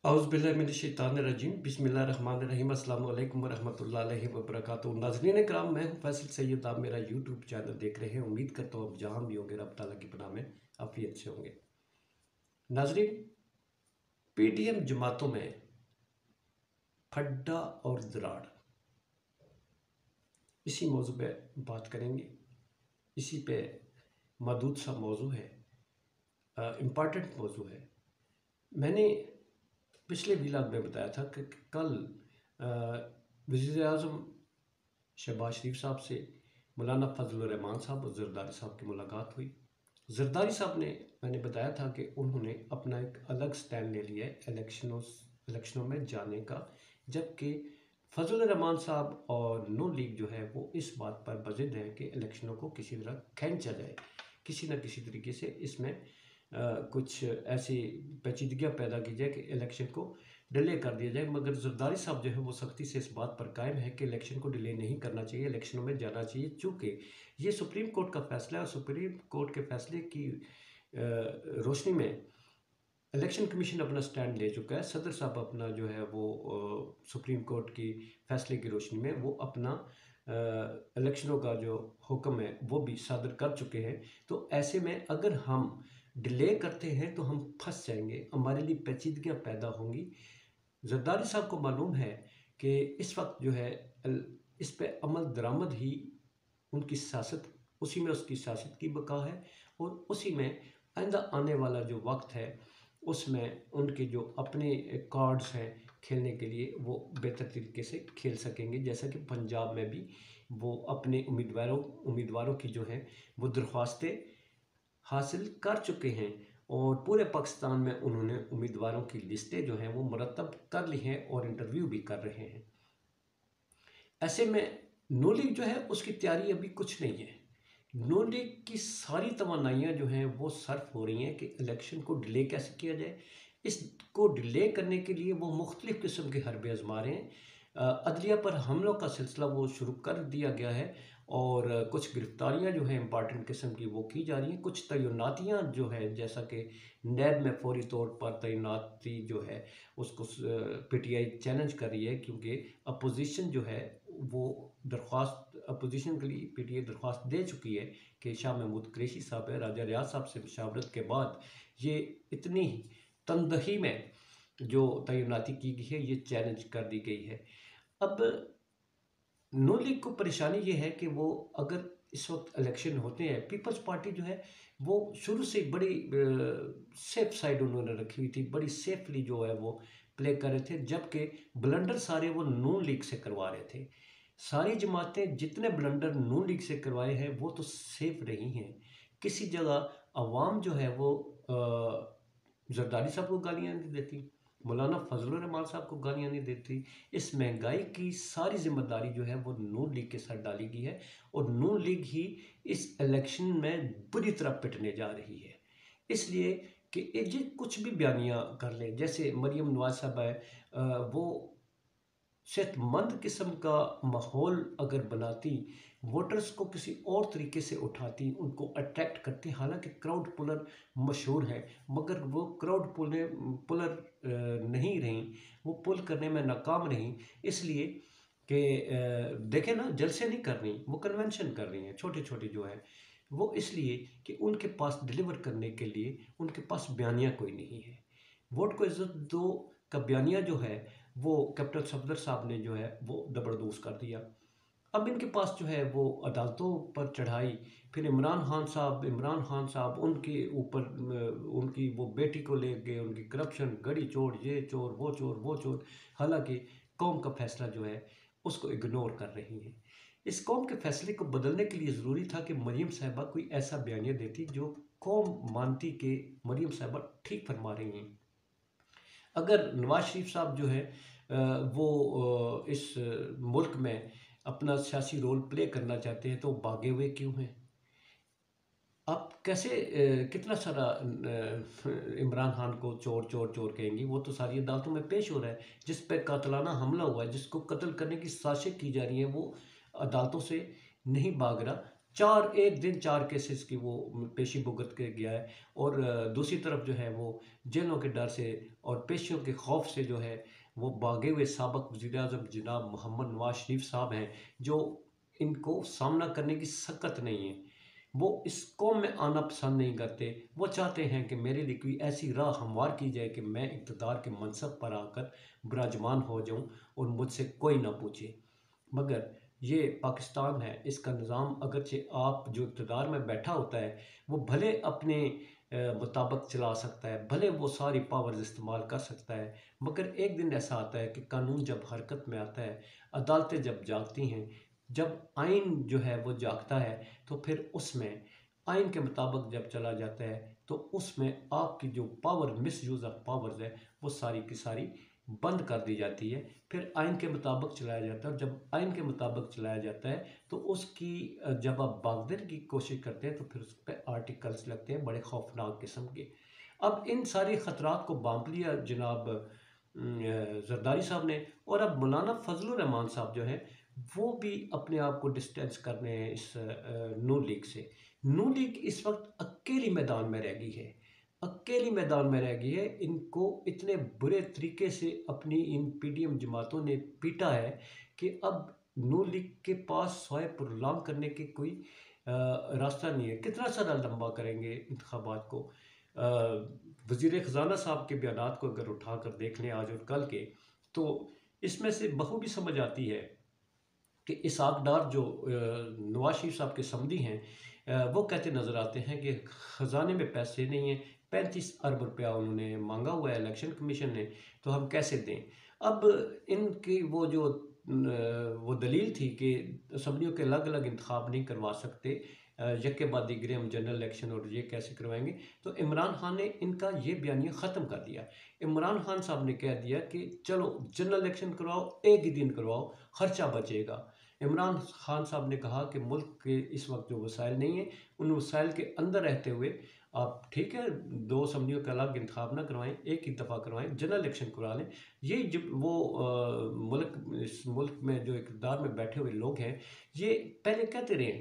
औज़ुबिल्लाहिमिनश्शैतानिर्रजीम बिस्मिल्लाहिर्रहमानिर्रहीम अस्सलाम वालेकुम वरहमतुल्लाहि वबरकातुहू। नाज़रीन इकराम, मैं हूँ फैसल सैयद। आप मेरा यूट्यूब चैनल देख रहे हैं। उम्मीद करता हूँ आप जहाँ भी होंगे रब ताला की पनाह में आफियत से होंगे। नाज़रीन, पीटीएम जमातों में फड्डा और दराड़, इसी मौजू पे बात करेंगे। इसी पे मदूद सा मौजू है, इम्पॉर्टेंट मौजू है। मैंने पिछले व्लॉग में बताया था कि कल वज़ीर-ए-आज़म शहबाज शरीफ साहब से मौलाना फजलुर रहमान साहब और ज़रदारी साहब की मुलाकात हुई। ज़रदारी साहब ने, मैंने बताया था कि उन्होंने अपना एक अलग स्टैंड ले लिया है इलेक्शनों में जाने का, जबकि फजलुर रहमान साहब और नून लीग जो है वो इस बात पर बज़िद है कि इलेक्शनों को किसी तरह खींचा जाए, किसी न किसी तरीके से इसमें कुछ ऐसी पेचीदगियाँ पैदा की जाए कि इलेक्शन को डिले कर दिया जाए। मगर ज़रदारी साहब जो है वो सख्ती से इस बात पर कायम है कि इलेक्शन को डिले नहीं करना चाहिए, इलेक्शनों में जाना चाहिए, चूँकि ये सुप्रीम कोर्ट का फैसला है और सुप्रीम कोर्ट के फैसले की रोशनी में इलेक्शन कमीशन अपना स्टैंड ले चुका है। सदर साहब अपना जो है वो सुप्रीम कोर्ट की फैसले की रोशनी में वो अपना इलेक्शनों का जो हुक्म है वो भी सादर कर चुके हैं। तो ऐसे में अगर हम डिले करते हैं तो हम फंस जाएंगे, हमारे लिए पेचीदगियाँ पैदा होंगी। ज़रदारी साहब को मालूम है कि इस वक्त जो है इस पे अमल दरामद ही उनकी सियासत, उसी में उसकी सियासत की बका है और उसी में आइंदा आने वाला जो वक्त है उसमें उनके जो अपने कार्ड्स हैं खेलने के लिए वो बेहतर तरीके से खेल सकेंगे। जैसा कि पंजाब में भी वो अपने उम्मीदवारों की जो है वो दरख्वास्तें हासिल कर चुके हैं और पूरे पाकिस्तान में उन्होंने उम्मीदवारों की लिस्टें जो हैं वो मुरतब कर ली हैं और इंटरव्यू भी कर रहे हैं। ऐसे में नून लीग जो है उसकी तैयारी अभी कुछ नहीं है। नून लीग की सारी तमन्नाइयाँ जो हैं वो सर्फ हो रही हैं कि इलेक्शन को डिले कैसे किया जाए। इसको डिले करने के लिए वो मुख्तलिफ़ किस्म के हरबे आज़मा रहे हैं। अदलिया पर हमलों का सिलसिला वो शुरू कर दिया गया है और कुछ गिरफ्तारियां जो हैं इम्पॉर्टेंट किस्म की वो की जा रही हैं। कुछ तैनातियाँ जो है, जैसा कि नैब में फौरी तौर पर तैनाती जो है उसको पीटीआई चैलेंज कर रही है, क्योंकि अपोजिशन जो है वो दरख्वास्त अपोजिशन के लिए पीटीआई दरख्वास्त दे चुकी है कि शाह महमूद कुरैशी साहब है, राजा रियाज साहब से मशावरत के बाद ये इतनी तनदही में जो तैनाती की गई है ये चैलेंज कर दी गई है। अब नून लीग को परेशानी ये है कि वो अगर इस वक्त इलेक्शन होते हैं, पीपल्स पार्टी जो है वो शुरू से बड़ी सेफ साइड उन्होंने रखी हुई थी, बड़ी सेफली जो है वो प्ले कर रहे थे, जबकि ब्लंडर सारे वो नून लीग से करवा रहे थे। सारी जमातें जितने ब्लंडर नून लीग से करवाए हैं वो तो सेफ रही हैं। किसी जगह अवाम जो है वो जरदारी साहब को गालियाँ नहीं देती, मौलाना फजलुर रहमान साहब को गालियाँ नहीं देती। इस महंगाई की सारी जिम्मेदारी जो है वो नून लीग के सर डाली गई है और नून लीग ही इस इलेक्शन में बुरी तरह पिटने जा रही है। इसलिए कि ये कुछ भी बयानियाँ कर ले, जैसे मरियम नवाज साहब है, वो सेहतमंद किस्म का माहौल अगर बनाती, वोटर्स को किसी और तरीके से उठाती, उनको अट्रैक्ट करती, हालांकि क्राउड पुलर मशहूर है मगर वो क्राउड पुलर नहीं रही, वो पुल करने में नाकाम रही। इसलिए कि देखें ना, जलसे नहीं कर रही, वो कन्वेंशन कर रही हैं छोटे छोटे जो है वो, इसलिए कि उनके पास डिलीवर करने के लिए उनके पास बयानिया कोई नहीं है। वोट को इज्जत दो का बयानिया जो है वो कैप्टन सफदर साहब ने जो है वो जबरदोज कर दिया। अब इनके पास जो है वो अदालतों पर चढ़ाई, फिर इमरान खान साहब उनके ऊपर उनकी वो बेटी को ले गए, उनकी करप्शन, गड़ी चोर, ये चोर, वो चोर, हालांकि कौम का फैसला जो है उसको इग्नोर कर रही हैं। इस कौम के फैसले को बदलने के लिए ज़रूरी था कि मरीम साहिबा कोई ऐसा बयानिया देती जो कौम मानती कि मरीम साहिबा ठीक फरमा रही हैं। अगर नवाज शरीफ साहब जो है वो इस मुल्क में अपना सियासी रोल प्ले करना चाहते हैं तो भागे हुए क्यों हैं? आप कैसे कितना सारा इमरान खान को चोर चोर चोर कहेंगी? वो तो सारी अदालतों में पेश हो रहा है। जिस पे कातलाना हमला हुआ है, जिसको कत्ल करने की साजिश की जा रही है, वो अदालतों से नहीं भाग रहा। चार एक दिन 4 केसेस की वो पेशी भुगत के गया है। और दूसरी तरफ जो है वो जेलों के डर से और पेशियों के खौफ से जो है वो भागे हुए साबिक़ वज़ीर-ए-आज़म जनाब मोहम्मद नवाज शरीफ साहब हैं, जो इनको सामना करने की सकत नहीं है। वो इस कौम में आना पसंद नहीं करते। वो चाहते हैं कि मेरे लिए कोई ऐसी राह हमवार की जाए कि मैं इक़्तिदार के मनसब पर आकर विराजमान हो जाऊँ और मुझसे कोई ना पूछे। मगर ये पाकिस्तान है, इसका निज़ाम अगरचे आप जो इक़्तिदार में बैठा होता है, वो भले अपने मुताबिक चला सकता है, भले वो सारी पावर्स इस्तेमाल कर सकता है, मगर एक दिन ऐसा आता है कि कानून जब हरकत में आता है, अदालतें जब जागती हैं, जब आइन जो है वो जागता है, तो फिर उसमें आइन के मुताबिक जब चला जाता है, तो उसमें आपकी जो पावर मिसयूज़ ऑफ पावर्स है, वो सारी की सारी बंद कर दी जाती है। फिर आइन के मुताबिक चलाया जाता है, और जब आइन के मुताबिक चलाया जाता है तो उसकी जब आप भागने की कोशिश करते हैं तो फिर उस पर आर्टिकल्स लगते हैं बड़े खौफनाक किस्म के। अब इन सारी ख़तरात को भांप लिया जनाब जरदारी साहब ने, और अब मौलाना फजलुर रहमान साहब जो हैं वो भी अपने आप को डिस्टेंस कर रहे हैं इस नून लीग से। नून लीग इस वक्त अकेली मैदान में रह गई है, अकेली मैदान में रह गई है। इनको इतने बुरे तरीके से अपनी इन पीडीएम जमातों ने पीटा है कि अब नून लीग के पास सवाए प्रोलांग करने के कोई रास्ता नहीं है। कितना सारा लंबा करेंगे इंतखाबात को। वज़ीर ख़ज़ाना साहब के बयानात को अगर उठा कर देख लें आज और कल के, तो इसमें से बखूबी समझ आती है कि इसहाक डार जो नवाज शरीफ साहब के समधी हैं, वो कहते नज़र आते हैं कि ख़जाने में पैसे नहीं हैं। 35 अरब रुपया उन्होंने मांगा हुआ है इलेक्शन कमीशन ने, तो हम कैसे दें। अब इनकी वो जो वो दलील थी कि असम्बलियों के अलग अलग इंतखाब नहीं करवा सकते, यके बाद दीगरे हम जनरल इलेक्शन और ये कैसे करवाएंगे, तो इमरान खान ने इनका ये बयानिया ख़त्म कर दिया। इमरान खान साहब ने कह दिया कि चलो जनरल इलेक्शन करवाओ, एक ही दिन करवाओ, ख़र्चा बचेगा। इमरान खान साहब ने कहा कि मुल्क के इस वक्त जो वसाइल नहीं है, उन वसाइल के अंदर रहते हुए आप ठीक है 2 असम्बलियों का अलग इंतखाब ना करवाएं, एक ही दफ़ा करवाएं, जनरल इलेक्शन करवा लें। यही जब वो इस मुल्क में जो इक़्तिदार में बैठे हुए लोग हैं, ये पहले कहते रहे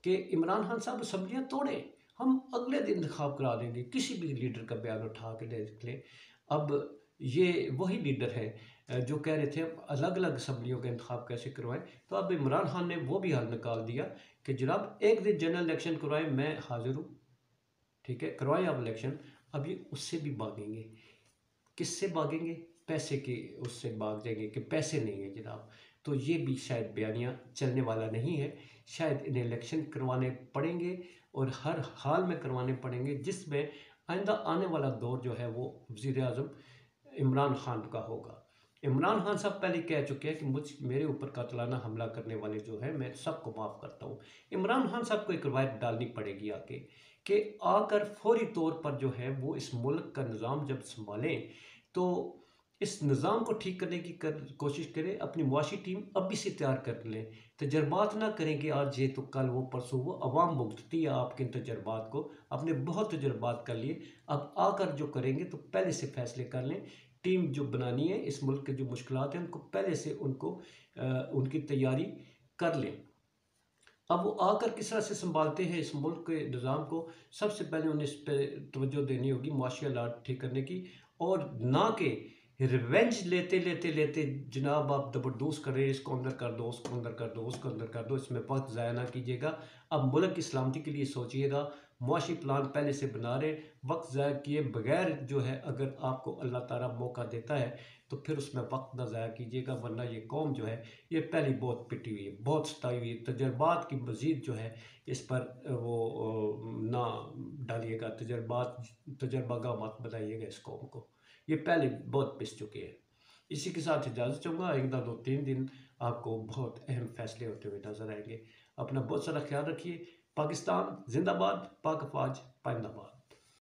कि इमरान खान साहब असम्बलियाँ तोड़ें, हम अगले दिन इंतखाब करा देंगे। किसी भी लीडर का बयान उठा के देख लें। अब ये वही लीडर है जो कह रहे थे अलग अलग असम्बलियों का इंतखाब कैसे करवाएं, तो अब इमरान खान ने वो भी हल निकाल दिया कि जनाब एक दिन जनरल इलेक्शन करवाएं, मैं हाजिर हूँ, ठीक है करवाएं आप इलेक्शन। अब ये उससे भी भागेंगे। किससे भागेंगे? पैसे के उससे भाग जाएंगे कि पैसे नहीं है जनाब। तो ये भी शायद बयानिया चलने वाला नहीं है। शायद इन्हें इलेक्शन करवाने पड़ेंगे, और हर हाल में करवाने पड़ेंगे, जिसमें आइंदा आने वाला दौर जो है वो वज़ीर-ए-आज़म इमरान खान का होगा। इमरान खान साहब पहले कह चुके हैं कि मेरे ऊपर कातलाना हमला करने वाले जो है मैं सबको माफ़ करता हूँ। इमरान खान साहब को एक रवायत डालनी पड़ेगी आके कि आकर फौरी तौर पर जो है वो इस मुल्क का निज़ाम जब संभालें, तो इस निज़ाम को ठीक करने की कोशिश करें। अपनी मुआशी टीम अभी से तैयार कर लें। तजर्बात ना करें कि आज ये तो कल वो परसों वो। अवाम भुगतती है आपके तजर्बात को। आपने बहुत तजर्बात कर लिए, अब आकर जो करेंगे तो पहले से फैसले कर लें। टीम जो बनानी है, इस मुल्क के जो मुश्किलात हैं उनको पहले से उनकी तैयारी कर लें। अब वो आकर किस तरह से संभालते हैं इस मुल्क के निज़ाम को, सबसे पहले उन्हें इस पे तवज्जो देनी होगी मुआशी हालात ठीक करने की, और ना कि रिवेंज लेते लेते लेते जनाब आप ज़बरदस्त कर रहे हैं, इसको अंदर कर दो, उसको अंदर कर दो, उसको अंदर कर दो, इसमें वक्त ज़ाया ना कीजिएगा। अब मुल्क की सलामती के लिए सोचिएगा, मुआशी प्लान पहले से बना रहे, वक्त ज़ाया किए बगैर जो है अगर आपको अल्लाह ताला मौका देता है तो फिर उसमें वक्त ना ज़ाया कीजिएगा, वरना ये कौम जो है ये पहले बहुत पिटी हुई है, बहुत सताई हुई है। तजर्बात की मज़ीद जो है इस पर ना डालिएगा, तजर्बागा मत बनाइएगा इस कौम को, ये पहले बहुत पिस चुके हैं। इसी के साथ इजाज़त चाहूँगा। आइंदा 2-3 दिन आपको बहुत अहम फैसले होते हुए नज़र आएंगे। अपना बहुत सारा ख्याल रखिए। पाकिस्तान जिंदाबाद, पाक अफवाज पाइंदाबाद।